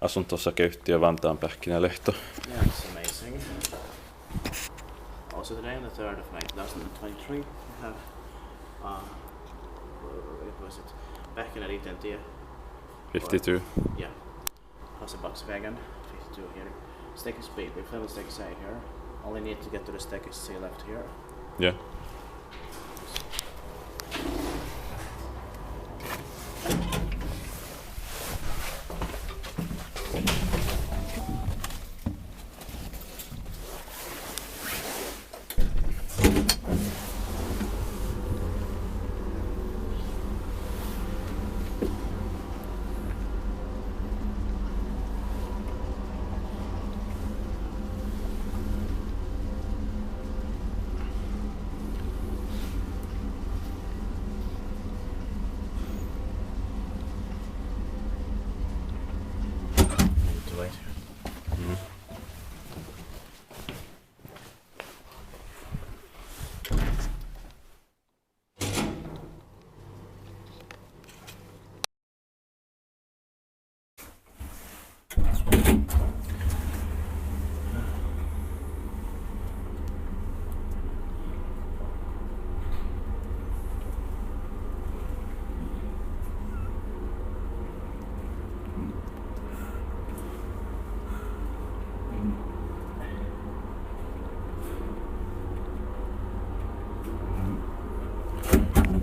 asuntosakeyhtiö Vantaan Pähkinälehto. Yeah, it's amazing. Also today on the 3rd of May 2023 we have what was it? Pähkinärinteentie. 52. Yeah. Haseboxvägen 52 here. Stekis B. We filmed Stekis A here. Only need to get to the Stekis C left here. Yeah.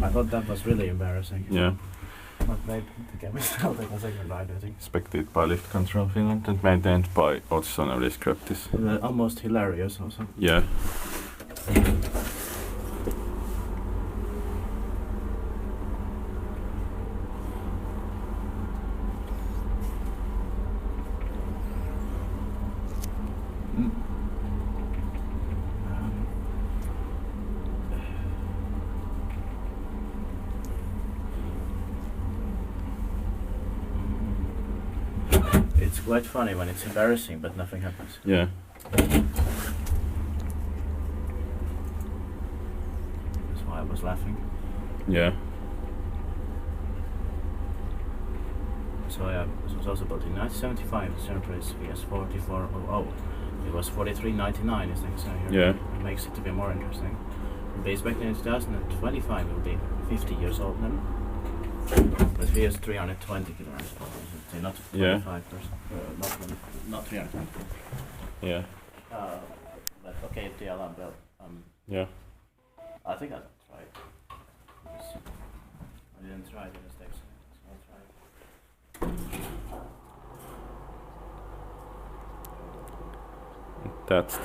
I thought that was really embarrassing. Yeah. But they gave me something a second ride, I think. Inspected by Lift Control Finland and maintained by Otson and Scriptis. Almost hilarious also. Yeah. It's quite funny when it's embarrassing, but nothing happens. Yeah. That's why I was laughing. Yeah. So yeah, this was also built in 1975. The center price VS 4400. It was 43.99. Is next here. Yeah. It makes it to be more interesting. The base back in 2025 will be 50 years old then. But VS 320 kilograms. Not 25%. Yeah. Not 320. Yeah. But okay, the alarm bell. Yeah. I think I'll try it. I didn't try it in the States, so I'll try it. That's